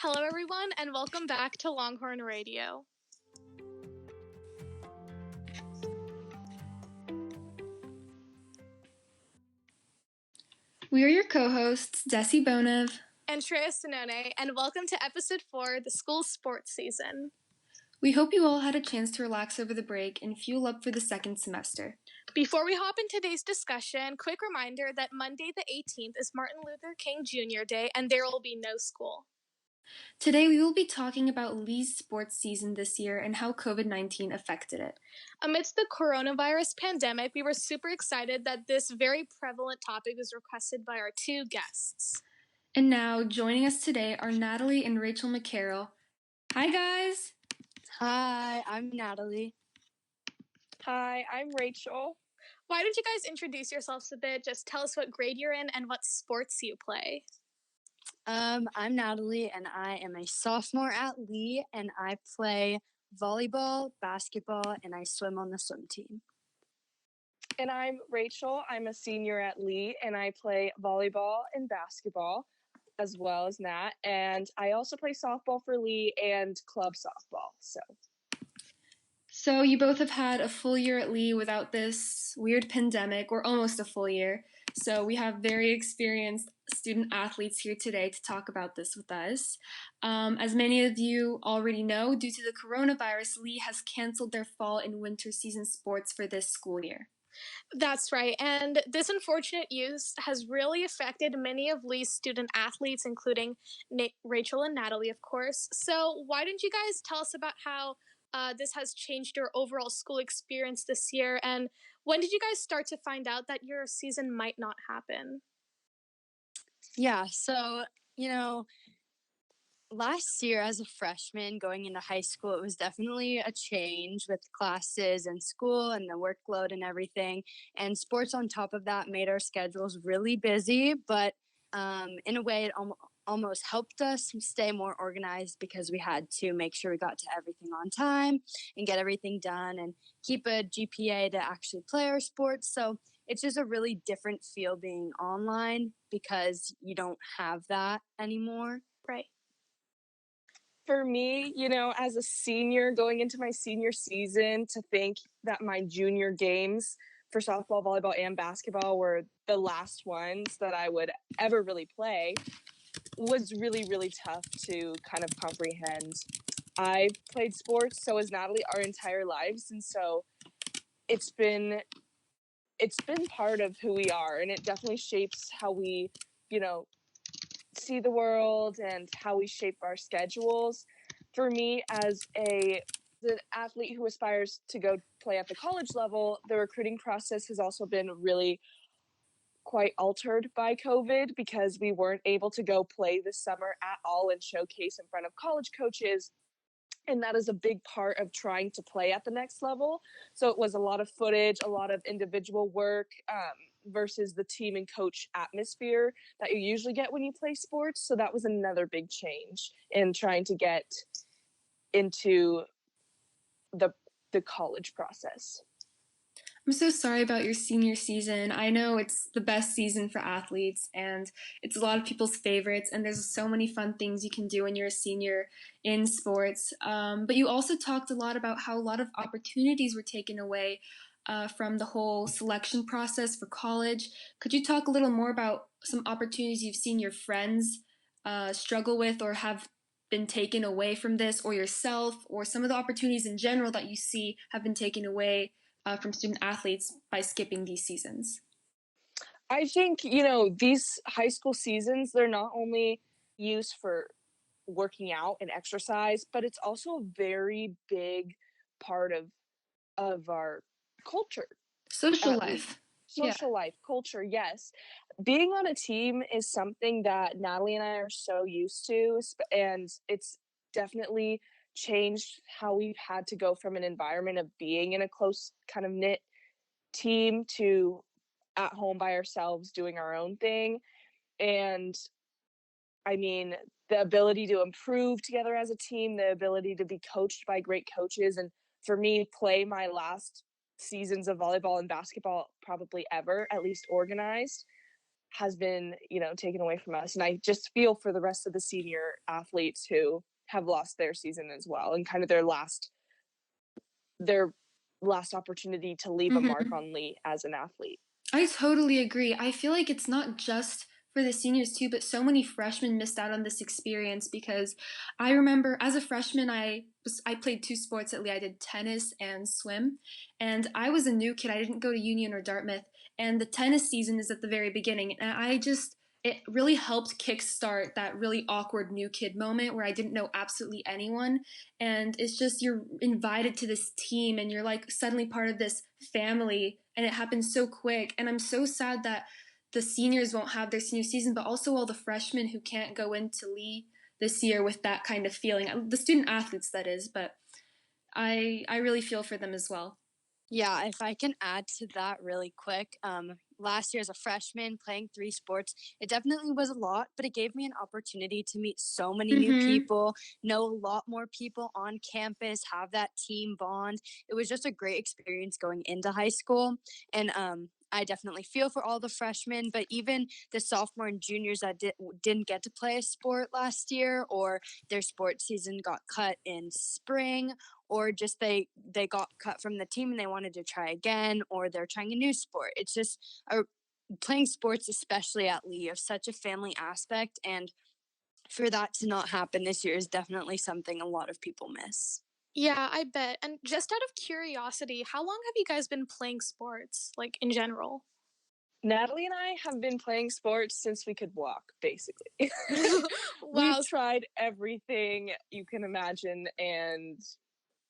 Hello, everyone, and welcome back to Longhorn Radio. We are your co-hosts, Desi Bonev and Shreya Sinone, and welcome to episode 4, the school sports season. We hope you all had a chance to relax over the break and fuel up for the second semester. Before we hop into today's discussion, quick reminder that Monday the 18th is Martin Luther King Jr. Day, and there will be no school. Today we will be talking about Lee's sports season this year and how COVID-19 affected it. Amidst the coronavirus pandemic, we were super excited that this very prevalent topic was requested by our two guests. And now, joining us today are Natalie and Rachel McCarroll. Hi, guys! Hi, I'm Natalie. Hi, I'm Rachel. Why don't you guys introduce yourselves a bit? Just tell us what grade you're in and what sports you play. I'm Natalie, and I am a sophomore at Lee, and I play volleyball, basketball, and I swim on the swim team. And I'm Rachel. I'm a senior at Lee, and I play volleyball and basketball, as well as that. And I also play softball for Lee and club softball. So you both have had a full year at Lee without this weird pandemic, or almost a full year. So we have very experienced student athletes here today to talk about this with us. As many of you already know, due to the coronavirus, Lee has canceled their fall and winter season sports for this school year. That's right, and this unfortunate news has really affected many of Lee's student athletes, including Rachel and Natalie, of course. So why don't you guys tell us about how this has changed your overall school experience this year, and when did you guys start to find out that your season might not happen? Yeah, so, last year as a freshman going into high school, it was definitely a change with classes and school and the workload and everything. And sports on top of that made our schedules really busy, but in a way it almost helped us stay more organized because we had to make sure we got to everything on time and get everything done and keep a GPA to actually play our sports. So it's just a really different feel being online because you don't have that anymore. Right. For me, as a senior going into my senior season, to think that my junior games for softball, volleyball, and basketball were the last ones that I would ever really play was really, really tough to kind of comprehend. I played sports, so has Natalie, our entire lives, and so it's been part of who we are, and it definitely shapes how we, see the world and how we shape our schedules. For me, as an athlete who aspires to go play at the college level, the recruiting process has also been really quite altered by COVID because we weren't able to go play this summer at all and showcase in front of college coaches. And that is a big part of trying to play at the next level. So it was a lot of footage, a lot of individual work versus the team and coach atmosphere that you usually get when you play sports. So that was another big change in trying to get into the college process. I'm so sorry about your senior season. I know it's the best season for athletes and it's a lot of people's favorites, and there's so many fun things you can do when you're a senior in sports. But you also talked a lot about how a lot of opportunities were taken away from the whole selection process for college. Could you talk a little more about some opportunities you've seen your friends struggle with or have been taken away from this, or yourself, or some of the opportunities in general that you see have been taken away from student athletes by skipping these seasons? I think, these high school seasons, they're not only used for working out and exercise, but it's also a very big part of our culture. Social life. Social life, culture, yes. Being on a team is something that Natalie and I are so used to, and it's definitely changed how we've had to go from an environment of being in a close kind of knit team to at home by ourselves doing our own thing. And I mean, the ability to improve together as a team, the ability to be coached by great coaches, and for me, play my last seasons of volleyball and basketball probably ever, at least organized. has been, taken away from us. And I just feel for the rest of the senior athletes who have lost their season as well, and kind of their last opportunity to leave a mark Mhm. on Lee as an athlete. I totally agree. I feel like it's not just for the seniors too, but so many freshmen missed out on this experience because I remember as a freshman I played two sports at Lee. I did tennis and swim, and I was a new kid. I didn't go to Union or Dartmouth, and the tennis season is at the very beginning, and it really helped kickstart that really awkward new kid moment where I didn't know absolutely anyone. And it's just you're invited to this team and you're like suddenly part of this family, and it happens so quick. And I'm so sad that the seniors won't have their senior season, but also all the freshmen who can't go into Lee this year with that kind of feeling. The student athletes, that is, but I really feel for them as well. Yeah, if I can add to that really quick, last year as a freshman playing 3 sports, it definitely was a lot, but it gave me an opportunity to meet so many new Mm-hmm. people, know a lot more people on campus, have that team bond. It was just a great experience going into high school. And I definitely feel for all the freshmen, but even the sophomore and juniors that didn't get to play a sport last year, or their sports season got cut in spring, or just they got cut from the team and they wanted to try again, or they're trying a new sport. It's just playing sports, especially at Lee, of such a family aspect, and for that to not happen this year is definitely something a lot of people miss. Yeah, I bet. And just out of curiosity, how long have you guys been playing sports, like in general? Natalie and I have been playing sports since we could walk, basically. We've Wow. tried everything you can imagine, and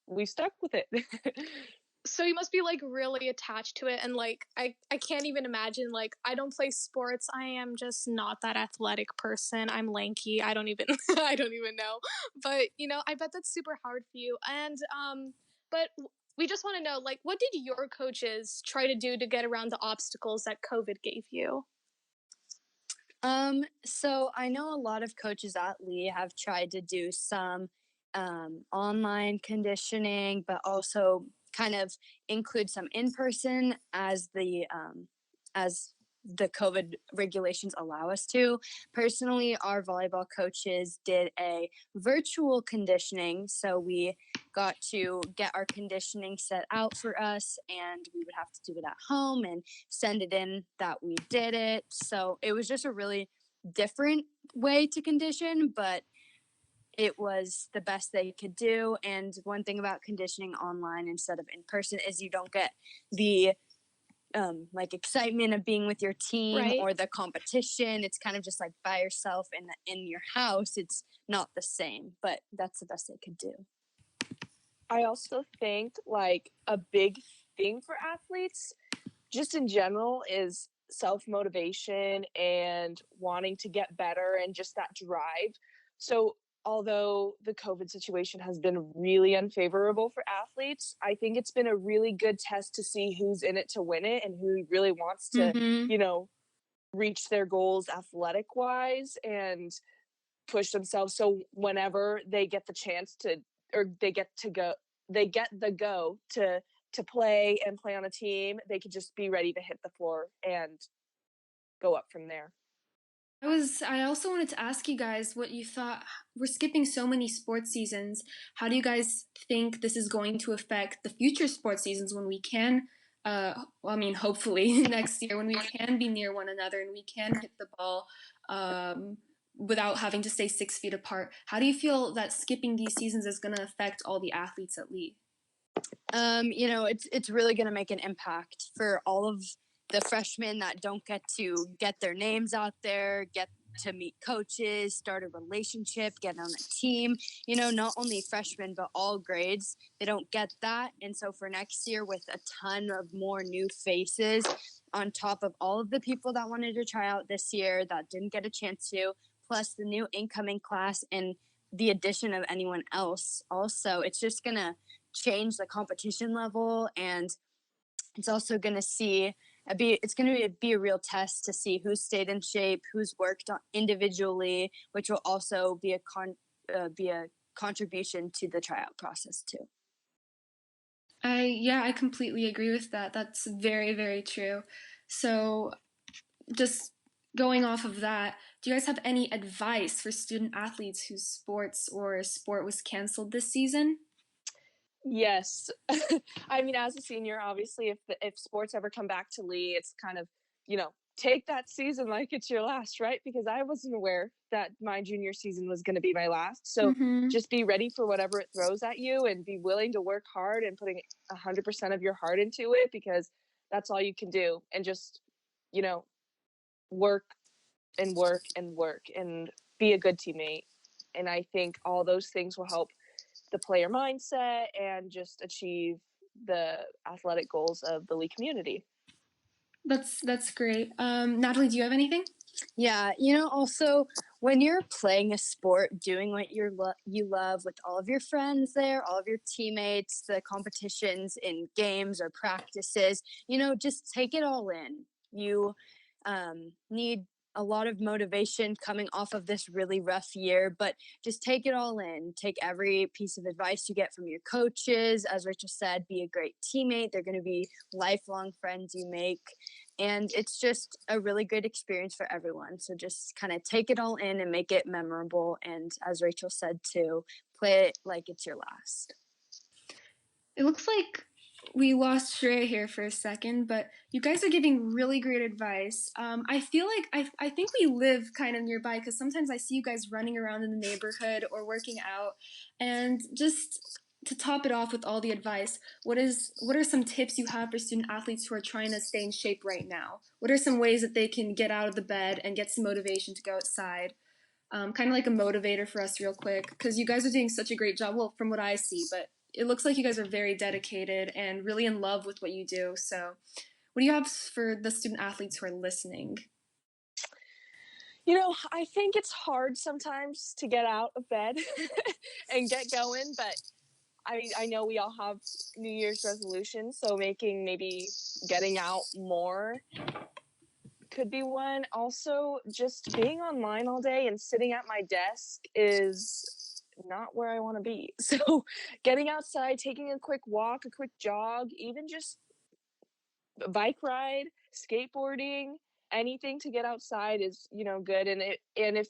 we stuck with it. So you must be like really attached to it, and like I can't even imagine, like I don't play sports. I am just not that athletic person. I'm lanky. I don't even I don't even know. But I bet that's super hard for you. And but we just want to know, like, what did your coaches try to do to get around the obstacles that COVID gave you? So I know a lot of coaches at Lee have tried to do some online conditioning, but also kind of include some in person as the COVID regulations allow us to. Personally, our volleyball coaches did a virtual conditioning, so we got to get our conditioning set out for us, and we would have to do it at home and send it in that we did it. So it was just a really different way to condition, but it was the best they could do. And one thing about conditioning online instead of in person is you don't get the like excitement of being with your team Right. or the competition. It's kind of just like by yourself in your house. It's not the same, but that's the best they could do. I also think like a big thing for athletes, just in general, is self motivation and wanting to get better and just that drive. So, although the COVID situation has been really unfavorable for athletes, I think it's been a really good test to see who's in it to win it and who really wants to, Mm-hmm. you know, reach their goals athletic wise and push themselves. So, whenever they get the chance to, or they get the go to play and play on a team, they could just be ready to hit the floor and go up from there. I also wanted to ask you guys what you thought. We're skipping so many sports seasons. How do you guys think this is going to affect the future sports seasons when we can, well, I mean, hopefully next year when we can be near one another and we can hit the ball um, without having to stay 6 feet apart? How do you feel that skipping these seasons is going to affect all the athletes at Lee? It's really going to make an impact for all of the freshmen that don't get to get their names out there, get to meet coaches, start a relationship, get on a team. Not only freshmen but all grades, they don't get that. And so for next year, with a ton of more new faces on top of all of the people that wanted to try out this year that didn't get a chance to, plus the new incoming class and the addition of anyone else, also it's just gonna change the competition level, and it's also going to it's going to be a real test to see who's stayed in shape, who's worked on individually, which will also be a contribution to the tryout process too. I completely agree with that. That's very, very true. So just going off of that, do you guys have any advice for student athletes whose sports or sport was canceled this season? Yes. I mean, as a senior, obviously, if sports ever come back to Lee, it's kind of, take that season like it's your last, right? Because I wasn't aware that my junior season was going to be my last. So Mm-hmm. just be ready for whatever it throws at you and be willing to work hard and putting 100% of your heart into it because that's all you can do. And just, you know, work and work and work and be a good teammate. And I think all those things will help the player mindset and just achieve the athletic goals of the Lee community. That's great. Natalie, do you have anything? Yeah, also when you're playing a sport, doing what you love with all of your friends there, all of your teammates, the competitions in games or practices, just take it all in. You need a lot of motivation coming off of this really rough year, but just take it all in. Take every piece of advice you get from your coaches. As Rachel said, be a great teammate. They're going to be lifelong friends you make. And it's just a really good experience for everyone. So just kind of take it all in and make it memorable. And as Rachel said too, play it like it's your last. It looks like we lost Shreya here for a second, but you guys are giving really great advice. I feel like I think we live kind of nearby because sometimes I see you guys running around in the neighborhood or working out. And just to top it off with all the advice, what are some tips you have for student athletes who are trying to stay in shape right now? What are some ways that they can get out of the bed and get some motivation to go outside? Kind of like a motivator for us real quick because you guys are doing such a great job, well, from what I see, but it looks like you guys are very dedicated and really in love with what you do. So what do you have for the student athletes who are listening? I think it's hard sometimes to get out of bed and get going, but I know we all have New Year's resolutions, so maybe getting out more could be one. Also, just being online all day and sitting at my desk is not where I want to be. So, getting outside, taking a quick walk, a quick jog, even just a bike ride, skateboarding, anything to get outside is, good. And if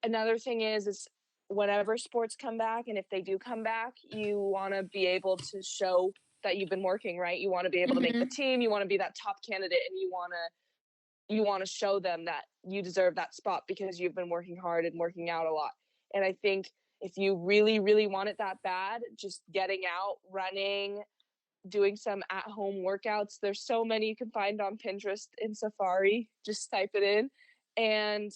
another thing is whenever sports come back and if they do come back, you want to be able to show that you've been working, right? You want to be able to make the Mm-hmm. team, you want to be that top candidate and you want to show them that you deserve that spot because you've been working hard and working out a lot. And I think if you really, really want it that bad, just getting out, running, doing some at home workouts. There's so many you can find on Pinterest and Safari. Just type it in. And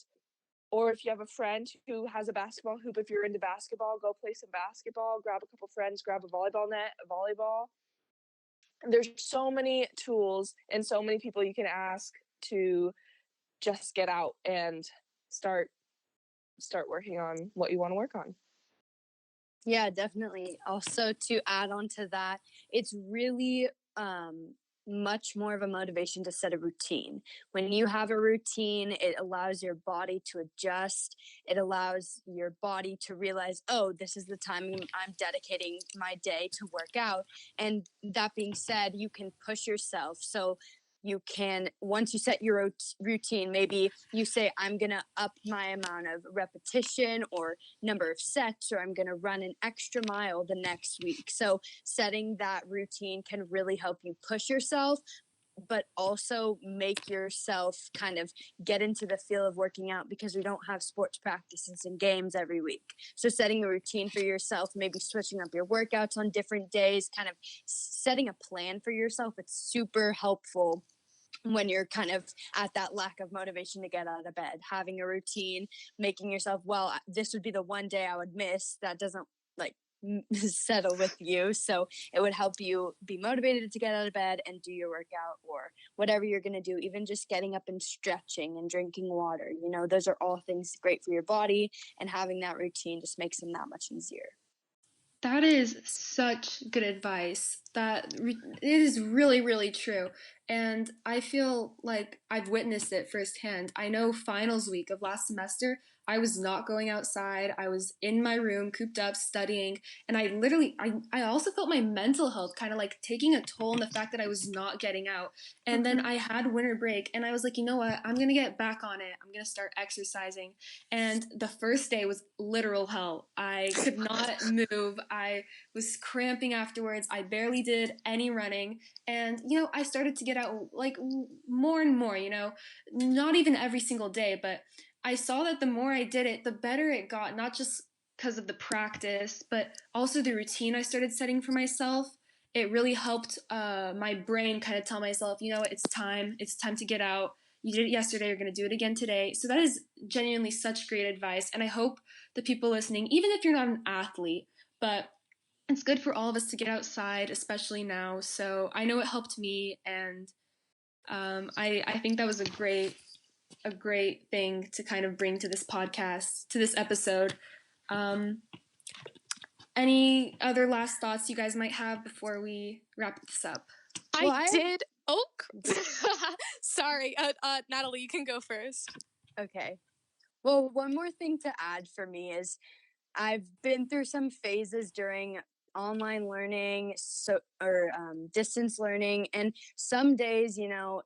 or if you have a friend who has a basketball hoop, if you're into basketball, go play some basketball, grab a couple friends, grab a volleyball net, a volleyball. There's so many tools and so many people you can ask to just get out and start working on what you want to work on. Yeah, definitely. Also, to add on to that, it's really much more of a motivation to set a routine. When you have a routine, it allows your body to adjust. It allows your body to realize, oh, this is the time I'm dedicating my day to work out. And that being said, you can push yourself. So you can, once you set your routine, maybe you say, I'm going to up my amount of repetition or number of sets, or I'm going to run an extra mile the next week. So setting that routine can really help you push yourself, but also make yourself kind of get into the feel of working out because we don't have sports practices and games every week. So setting a routine for yourself, maybe switching up your workouts on different days, kind of setting a plan for yourself, it's super helpful when you're kind of at that lack of motivation to get out of bed. Having a routine, making yourself, well, this would be the one day I would miss, that doesn't like settle with you. So it would help you be motivated to get out of bed and do your workout or whatever you're going to do. Even just getting up and stretching and drinking water, those are all things great for your body, and having that routine just makes them that much easier. That is such good advice. It is really, really true. And I feel like I've witnessed it firsthand. I know finals week of last semester, I was not going outside. I was in my room, cooped up, studying. And I also felt my mental health kind of like taking a toll in the fact that I was not getting out. And then I had winter break and I was like, you know what? I'm going to get back on it. I'm going to start exercising. And the first day was literal hell. I could not move. I was cramping afterwards. I barely did any running. And, I started to get out like more and more, not even every single day, but I saw that the more I did it, the better it got, not just because of the practice, but also the routine I started setting for myself. It really helped my brain kind of tell myself, it's time. It's time to get out. You did it yesterday. You're going to do it again today. So that is genuinely such great advice. And I hope the people listening, even if you're not an athlete, but it's good for all of us to get outside, especially now. So I know it helped me, and I think that was a great thing to kind of bring to this podcast, to this episode. Any other last thoughts you guys might have before we wrap this up? I did. Oh, sorry. Natalie, you can go first. Okay. Well, one more thing to add for me is I've been through some phases during online learning or distance learning, and some days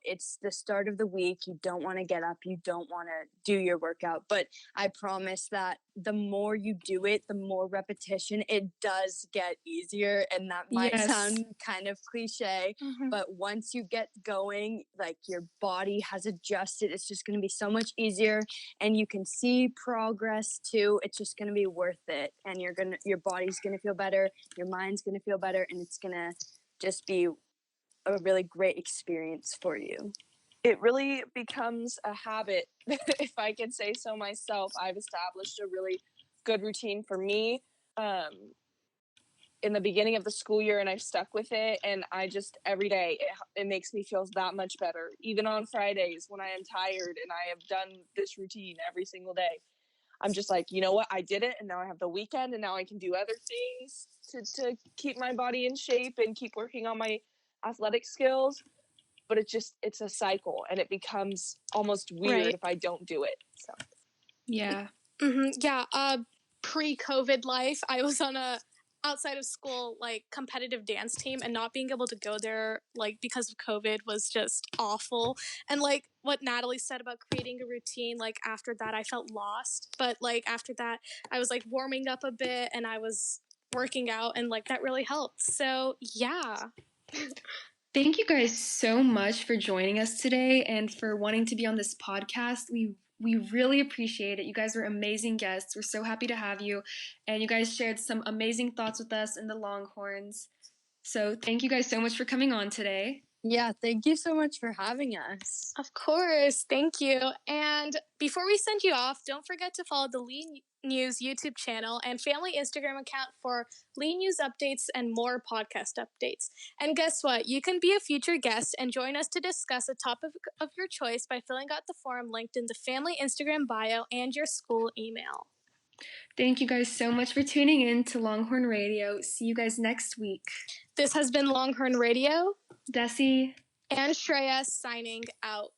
it's the start of the week, you don't want to get up, you don't want to do your workout, but I promise that the more you do it, the more repetition, it does get easier. And that might sound kind of cliche, but once you get going, like your body has adjusted, it's just going to be so much easier, and you can see progress too. It's just going to be worth it, and your body's going to feel better, your mind's going to feel better, and it's going to just be a really great experience for you. It really becomes a habit. If I could say so myself, I've established a really good routine for me in the beginning of the school year, and I've stuck with it. And I just, every day, it makes me feel that much better. Even on Fridays when I am tired and I have done this routine every single day, I'm just like, you know what? I did it, and now I have the weekend, and now I can do other things to keep my body in shape and keep working on my athletic skills. But it's a cycle, and it becomes almost weird if I don't do it. So yeah. Yeah. Pre-COVID life, I was on a outside of school like competitive dance team, and not being able to go there like because of COVID was just awful. And like what Natalie said about creating a routine, like after that I felt lost, but like after that I was like warming up a bit and I was working out, and like that really helped. So yeah. Thank you guys so much for joining us today and for wanting to be on this podcast. We really appreciate it. You guys were amazing guests. We're so happy to have you. And you guys shared some amazing thoughts with us in the Longhorns. So thank you guys so much for coming on today. Yeah, thank you so much for having us. Of course, thank you. And before we send you off, don't forget to follow the Lean News YouTube channel and family Instagram account for Lean News updates and more podcast updates. And guess what? You can be a future guest and join us to discuss a topic of your choice by filling out the form linked in the family Instagram bio and your school email. Thank you guys so much for tuning in to Longhorn Radio. See you guys next week. This has been Longhorn Radio. Desi And Shreya signing out.